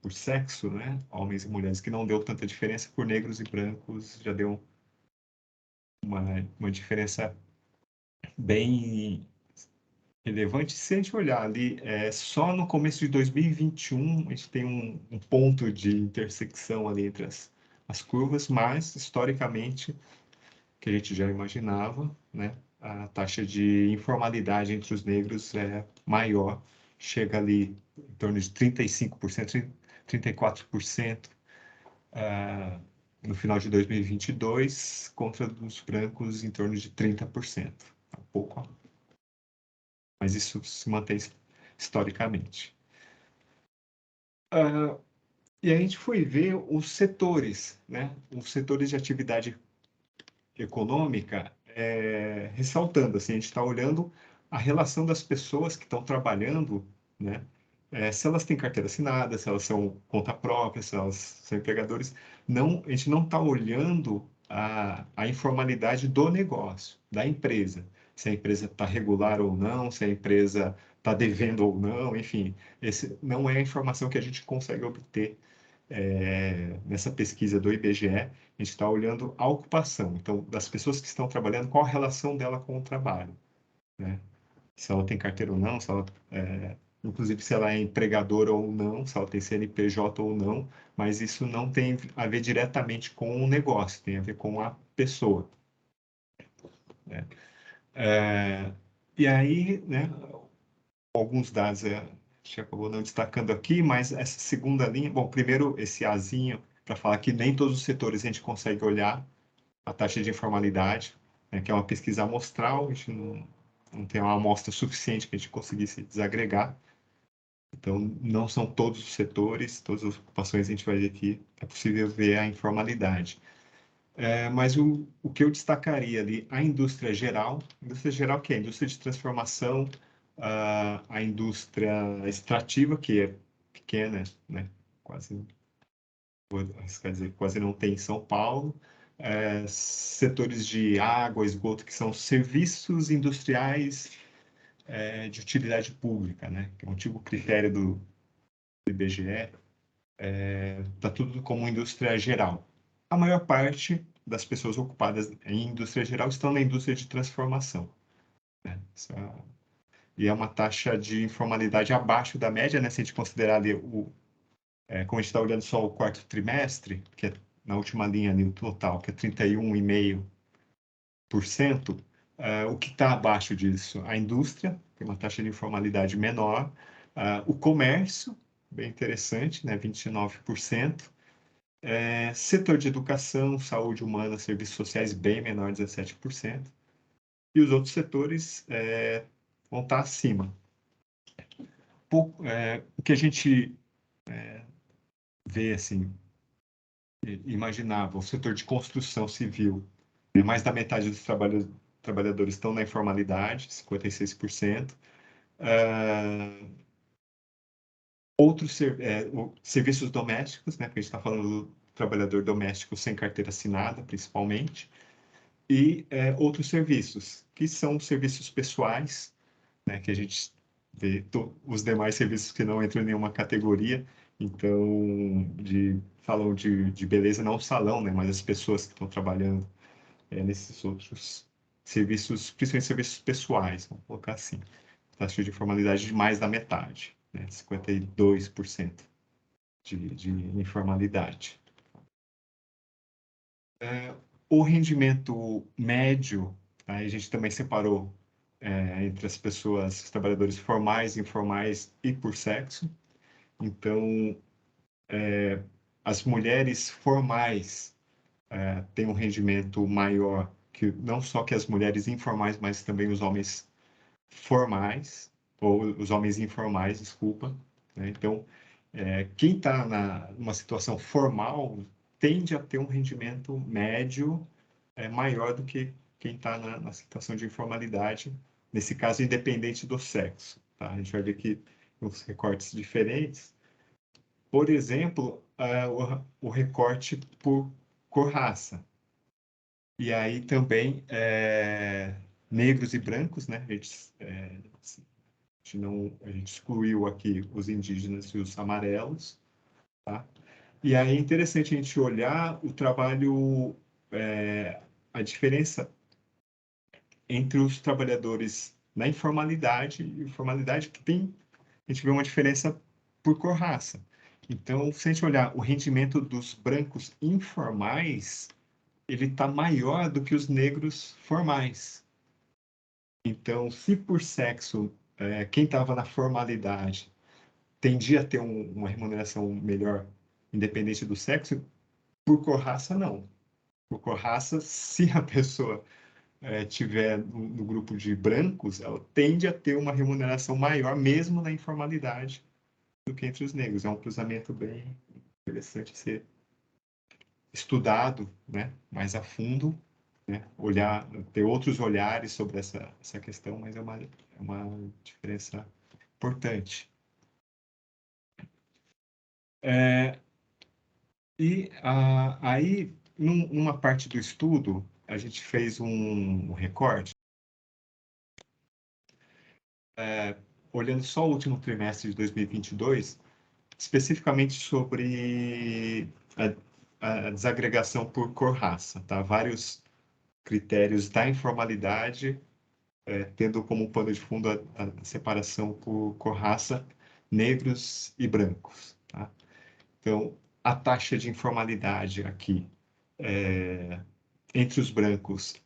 por sexo, né, homens e mulheres, que não deu tanta diferença, por negros e brancos já deu uma diferença bem relevante. Se a gente olhar ali, só no começo de 2021, a gente tem um ponto de intersecção ali entre as curvas, mas, historicamente, que a gente já imaginava, né, a taxa de informalidade entre os negros é maior, chega ali em torno de 35%, 34%, no final de 2022, contra os brancos em torno de 30%. Um pouco, mas isso se mantém historicamente. E a gente foi ver os setores, né? Os setores de atividade econômica, ressaltando, assim, a gente está olhando a relação das pessoas que estão trabalhando, né? Se elas têm carteira assinada, se elas são conta própria, se elas são empregadores. A gente não está olhando a informalidade do negócio, da empresa. Se a empresa está regular ou não, se a empresa está devendo ou não, enfim. Esse não é a informação que a gente consegue obter nessa pesquisa do IBGE. A gente está olhando a ocupação. Então, das pessoas que estão trabalhando, qual a relação dela com o trabalho, né? Se ela tem carteira ou não, se ela, inclusive se ela é empregadora ou não, se ela tem CNPJ ou não, mas isso não tem a ver diretamente com o negócio, tem a ver com a pessoa, né? E aí, né, alguns dados a gente acabou não destacando aqui, mas essa segunda linha, bom, primeiro esse Azinho, para falar que nem todos os setores a gente consegue olhar a taxa de informalidade, né, que é uma pesquisa amostral, a gente não tem uma amostra suficiente que a gente conseguisse desagregar. Então, não são todos os setores, todas as ocupações a gente vai ver que é possível ver a informalidade. Mas o que eu destacaria ali, a indústria geral que é a indústria de transformação, a indústria extrativa, que é pequena, né? Quase não tem em São Paulo, setores de água, esgoto, que são serviços industriais de utilidade pública, né? Que é um antigo critério do IBGE, está tudo como indústria geral. A maior parte das pessoas ocupadas em indústria geral estão na indústria de transformação, né? E é uma taxa de informalidade abaixo da média, né? Se a gente considerar ali como a gente está olhando só o quarto trimestre, que é na última linha ali, o total, que é 31,5%, o que está abaixo disso? A indústria, tem uma taxa de informalidade menor, o comércio, bem interessante, né? 29%, setor de educação, saúde humana, serviços sociais, bem menor, 17%, e os outros setores vão estar acima. O que a gente vê, assim, imaginava, o setor de construção civil, mais da metade dos trabalhadores estão na informalidade, 56%. Outros serviços domésticos, né, porque a gente está falando do trabalhador doméstico sem carteira assinada, principalmente, e outros serviços, que são serviços pessoais, né, que a gente vê os demais serviços que não entram em nenhuma categoria. Então, falam de beleza, não o salão, né, mas as pessoas que estão trabalhando nesses outros serviços, principalmente serviços pessoais, vamos colocar assim. Taxa de informalidade de mais da metade, né, 52% de informalidade. O rendimento médio, aí a gente também separou entre as pessoas, os trabalhadores formais, informais e por sexo. Então, as mulheres formais têm um rendimento maior que não só que as mulheres informais, mas também os homens formais, ou os homens informais, desculpa, né? Então, quem está numa situação formal tende a ter um rendimento médio maior do que quem está na situação de informalidade, nesse caso, independente do sexo, tá? A gente vai ver aqui uns recortes diferentes. Por exemplo, o recorte por cor-raça. E aí também negros e brancos, né? A gente excluiu aqui os indígenas e os amarelos, tá? E aí é interessante a gente olhar o trabalho, a diferença entre os trabalhadores na informalidade e informalidade, que a gente vê uma diferença por cor-raça. Então, se a gente olhar o rendimento dos brancos informais, ele está maior do que os negros formais. Então, se por sexo, quem estava na formalidade tendia a ter uma remuneração melhor, independente do sexo, por cor-raça, não. Por cor-raça, se a pessoa tiver no grupo de brancos, ela tende a ter uma remuneração maior, mesmo na informalidade, do que entre os negros. É um cruzamento bem interessante ser estudado, né, mais a fundo, né, ter outros olhares sobre essa questão, mas é uma diferença importante. Aí, numa parte do estudo, a gente fez um recorte, olhando só o último trimestre de 2022, especificamente sobre a desagregação por cor-raça, tá? Vários critérios da informalidade, tendo como pano de fundo a separação por cor-raça, negros e brancos, tá? Então, a taxa de informalidade aqui entre os brancos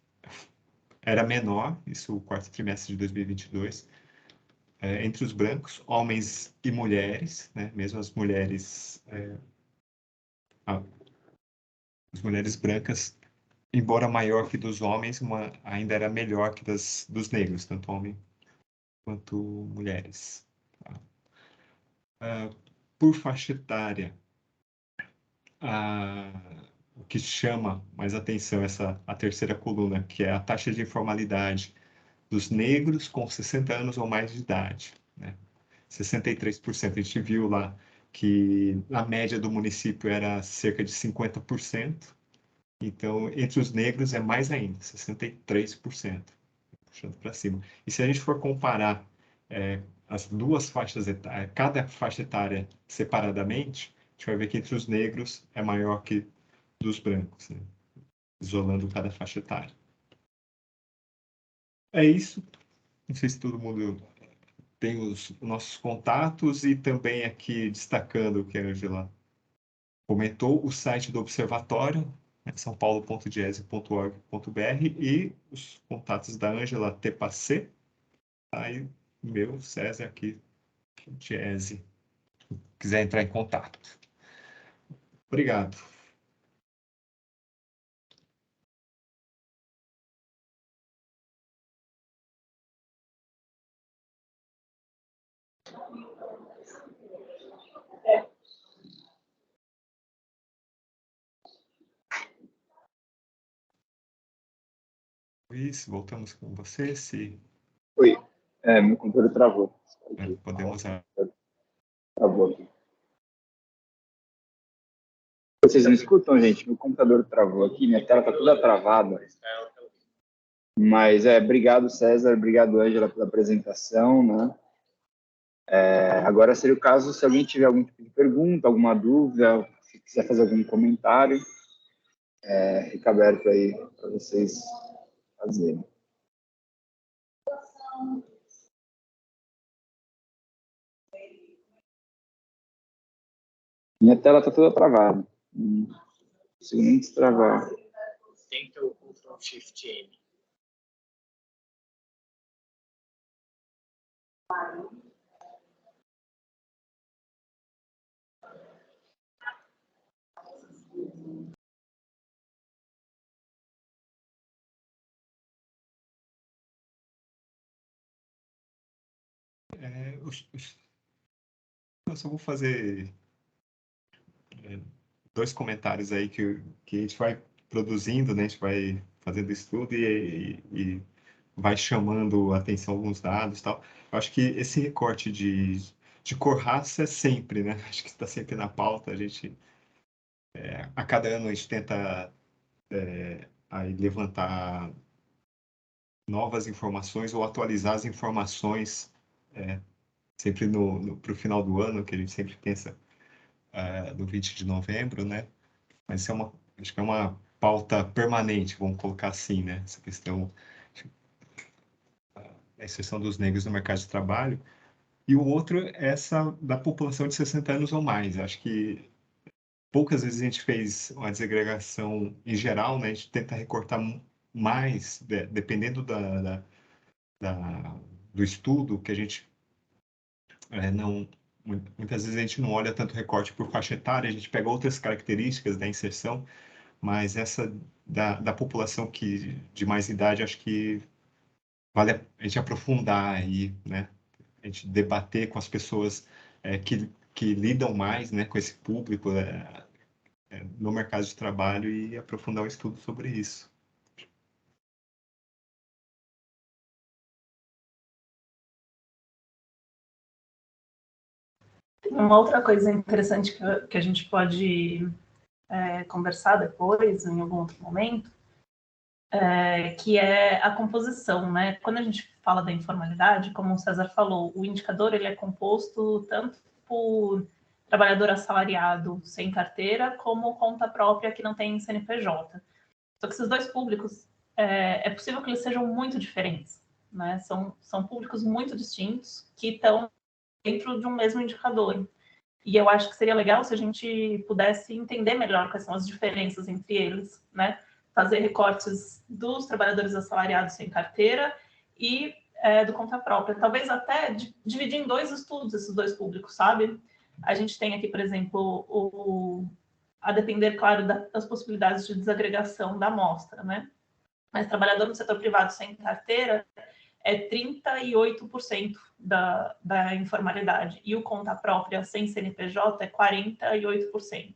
era menor, isso o quarto trimestre de 2022, entre os brancos, homens e mulheres, né? Mesmo as mulheres brancas, embora maior que dos homens, ainda era melhor que dos negros, tanto homem quanto mulheres. Tá? Por faixa etária, o que chama mais atenção a terceira coluna, que é a taxa de informalidade dos negros com 60 anos ou mais de idade, né? 63%. A gente viu lá que a média do município era cerca de 50%, Então, entre os negros é mais ainda, 63%, puxando para cima. E se a gente for comparar as duas faixas etárias, cada faixa etária separadamente, a gente vai ver que entre os negros é maior que dos brancos, né? Isolando cada faixa etária. É isso. Não sei se todo mundo tem os nossos contatos e também aqui destacando o que a Angela comentou, o site do Observatório, né, saopaulo.diese.org.br, e os contatos da Angela Tepacê, aí meu, César aqui, Diese, quiser entrar em contato. Obrigado. Luiz, voltamos com você, se Oi, meu computador travou. podemos... Travou aqui. Vocês não escutam, gente? Meu computador travou aqui, minha tela tá toda travada. Mas, obrigado, César, obrigado, Ângela, pela apresentação, né? Agora seria o caso, se alguém tiver algum tipo de pergunta, alguma dúvida, se quiser fazer algum comentário, fica aberto aí para vocês fazerem. Minha tela está toda travada. Não consigo nem destravar. Tenta o Ctrl Shift M. Eu só vou fazer dois comentários aí que a gente vai produzindo, né? A gente vai fazendo estudo e vai chamando a atenção alguns dados e tal. Eu acho que esse recorte de cor-raça é sempre, né? Acho que está sempre na pauta. A gente, a cada ano, a gente tenta aí levantar novas informações ou atualizar as informações sempre para o final do ano, que a gente sempre pensa no 20 de novembro, né? Mas isso acho que é uma pauta permanente, vamos colocar assim, né? Essa questão da inserção dos negros no mercado de trabalho. E o outro é essa da população de 60 anos ou mais. Acho que poucas vezes a gente fez uma desagregação em geral, né? A gente tenta recortar mais, dependendo do estudo, que a gente não... Muitas vezes a gente não olha tanto recorte por faixa etária, a gente pega outras características da inserção, mas essa da população de mais idade, acho que vale a gente aprofundar aí, né? A gente debater com as pessoas que lidam mais, né, com esse público no mercado de trabalho e aprofundar o estudo sobre isso. Uma outra coisa interessante que a gente pode conversar depois, em algum outro momento, que é a composição, né? Quando a gente fala da informalidade, como o César falou, o indicador ele é composto tanto por trabalhador assalariado sem carteira, como conta própria que não tem CNPJ. Só que esses dois públicos, é possível que eles sejam muito diferentes, né? São públicos muito distintos que estão dentro de um mesmo indicador. E eu acho que seria legal se a gente pudesse entender melhor quais são as diferenças entre eles, né? Fazer recortes dos trabalhadores assalariados sem carteira e do conta própria. Talvez até dividir em dois estudos esses dois públicos, sabe? A gente tem aqui, por exemplo, a depender, claro, das possibilidades de desagregação da amostra, né? Mas trabalhador no setor privado sem carteira é 38% da informalidade, e o conta própria sem CNPJ é 48%.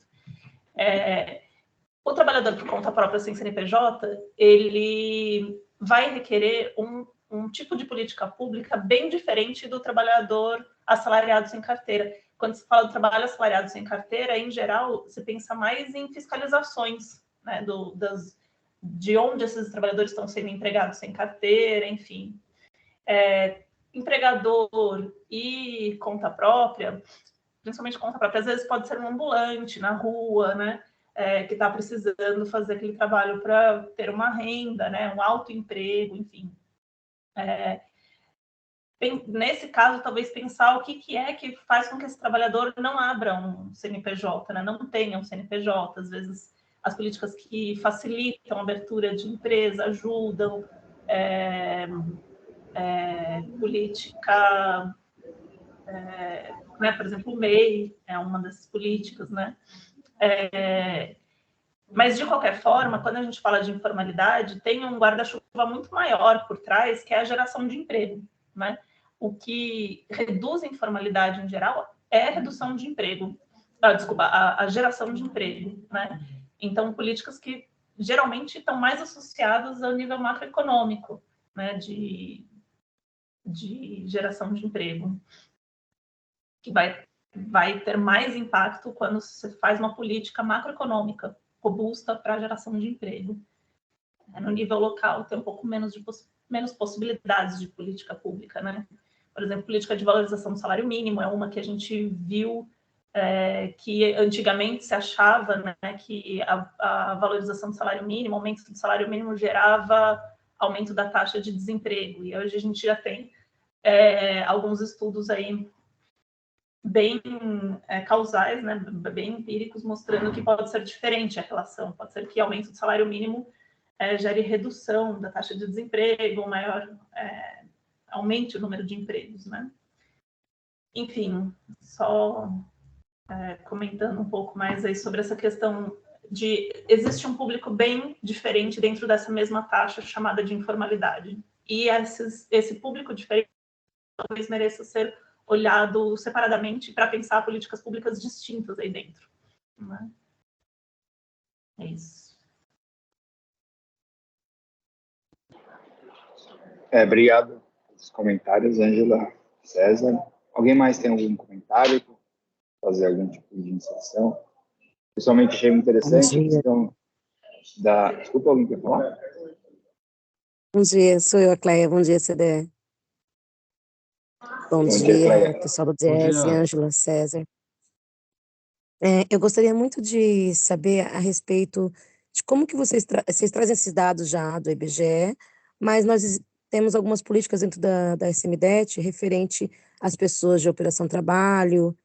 O trabalhador por conta própria sem CNPJ, ele vai requerer um tipo de política pública bem diferente do trabalhador assalariado sem carteira. Quando se fala do trabalho assalariado sem carteira, em geral, se pensa mais em fiscalizações, né, de onde esses trabalhadores estão sendo empregados sem carteira, enfim. Empregador e conta própria, principalmente conta própria, às vezes pode ser um ambulante na rua, né, que está precisando fazer aquele trabalho para ter uma renda, né, um autoemprego, enfim. Nesse caso, talvez pensar o que é que faz com que esse trabalhador não abra um CNPJ, né? Não tenha um CNPJ. Às vezes, as políticas que facilitam a abertura de empresa ajudam, política, né? Por exemplo, o MEI é uma dessas políticas, né? Mas, de qualquer forma, quando a gente fala de informalidade, tem um guarda-chuva muito maior por trás, que é a geração de emprego, né? O que reduz a informalidade em geral é a redução de emprego. A geração de emprego, né? Então, políticas que geralmente estão mais associadas ao nível macroeconômico, né? De geração de emprego, que vai ter mais impacto quando você faz uma política macroeconômica robusta para a geração de emprego. No nível local, tem um pouco menos possibilidades de política pública, né? Por exemplo, política de valorização do salário mínimo é uma que a gente viu que antigamente se achava, né, que a valorização do salário mínimo, aumento do salário mínimo gerava aumento da taxa de desemprego. E hoje a gente já tem alguns estudos aí bem causais, né, bem empíricos, mostrando que pode ser diferente a relação. Pode ser que aumento do salário mínimo gere redução da taxa de desemprego, maior aumente o número de empregos, né? Enfim, só comentando um pouco mais aí sobre essa questão de existe um público bem diferente dentro dessa mesma taxa chamada de informalidade. E esse público diferente talvez mereça ser olhado separadamente para pensar políticas públicas distintas aí dentro, né? É isso. Obrigado pelos comentários, Ângela, César. Alguém mais tem algum comentário? Fazer algum tipo de inserção? Pessoalmente, achei muito interessante a questão da... Desculpa, alguém quer falar? Bom dia, sou eu, a Cleia. Bom dia, CDE. Bom dia, Cleia. pessoal do DS, Ângela, César. Eu gostaria muito de saber a respeito de como que vocês trazem esses dados já do IBGE, mas nós temos algumas políticas dentro da SMDET referente às pessoas de operação trabalho,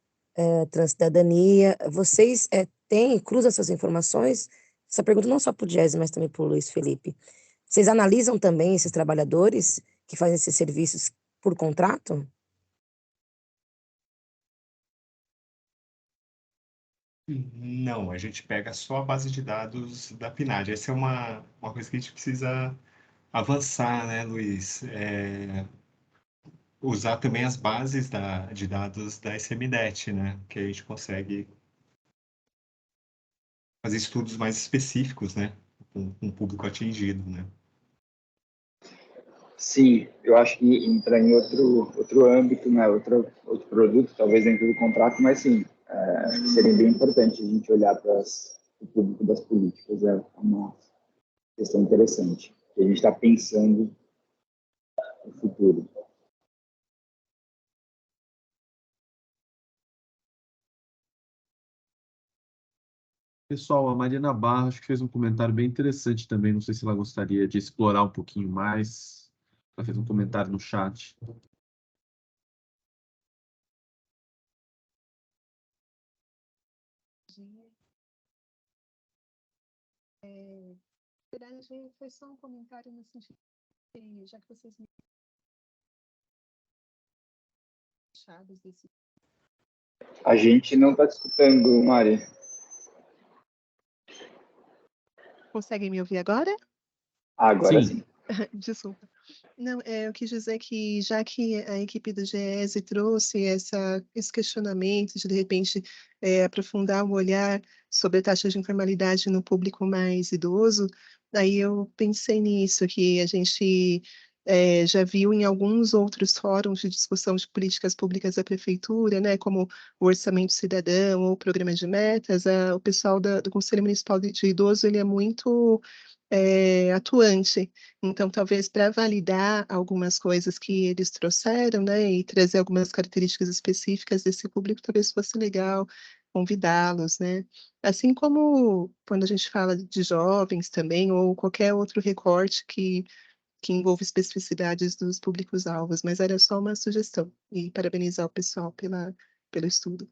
transcidadania. Vocês cruzam essas informações? Essa pergunta não só para o Jazz, mas também para o Luiz Felipe. Vocês analisam também esses trabalhadores que fazem esses serviços por contrato? Não, a gente pega só a base de dados da PNAD. Essa é uma coisa que a gente precisa avançar, né, Luiz? Usar também as bases de dados da SMDET, né? Que a gente consegue fazer estudos mais específicos, né? Com o público atingido, né? Sim, eu acho que entra em outro âmbito, né? Outro produto, talvez dentro do contrato, mas sim, seria bem importante a gente olhar para o público das políticas. É uma questão interessante. A gente está pensando no futuro. Pessoal, a Mariana Barros acho que fez um comentário bem interessante também. Não sei se ela gostaria de explorar um pouquinho mais. Ela fez um comentário no chat. Na verdade, foi só um comentário no sentido de, já que vocês me achados desse... A gente não está te escutando, Mari. Conseguem me ouvir agora? Agora sim. Desculpa. Não, eu quis dizer que, já que a equipe do GES trouxe esse questionamento de repente, aprofundar o olhar sobre a taxa de informalidade no público mais idoso, aí eu pensei nisso, que a gente já viu em alguns outros fóruns de discussão de políticas públicas da prefeitura, né, como o Orçamento Cidadão ou o Programa de Metas, o pessoal do Conselho Municipal de Idoso, ele é muito atuante. Então, talvez para validar algumas coisas que eles trouxeram, né, e trazer algumas características específicas desse público, talvez fosse legal convidá-los, né? Assim como quando a gente fala de jovens também, ou qualquer outro recorte que envolve especificidades dos públicos-alvos, mas era só uma sugestão, e parabenizar o pessoal pelo estudo.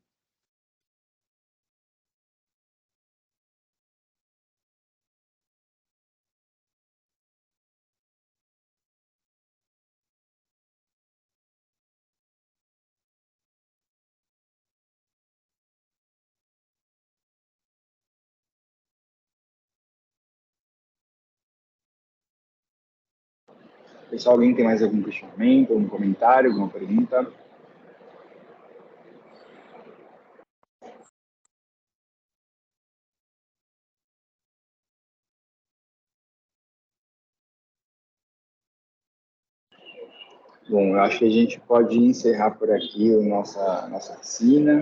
Pessoal, alguém tem mais algum questionamento, algum comentário, alguma pergunta? Bom, eu acho que a gente pode encerrar por aqui a nossa oficina.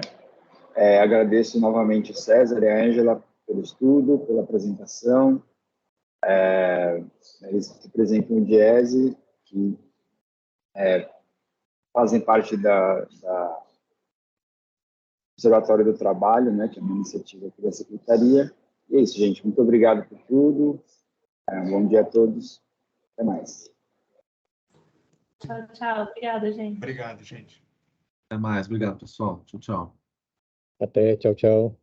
Agradeço novamente o César e a Ângela pelo estudo, pela apresentação. Eles representam o Diese, que fazem parte do Observatório do Trabalho, né, que é uma iniciativa aqui da Secretaria. E é isso, gente. Muito obrigado por tudo. Bom dia a todos. Até mais. Tchau, tchau. Obrigada, gente. Obrigado, gente. Até mais. Obrigado, pessoal. Tchau, tchau. Até, tchau, tchau.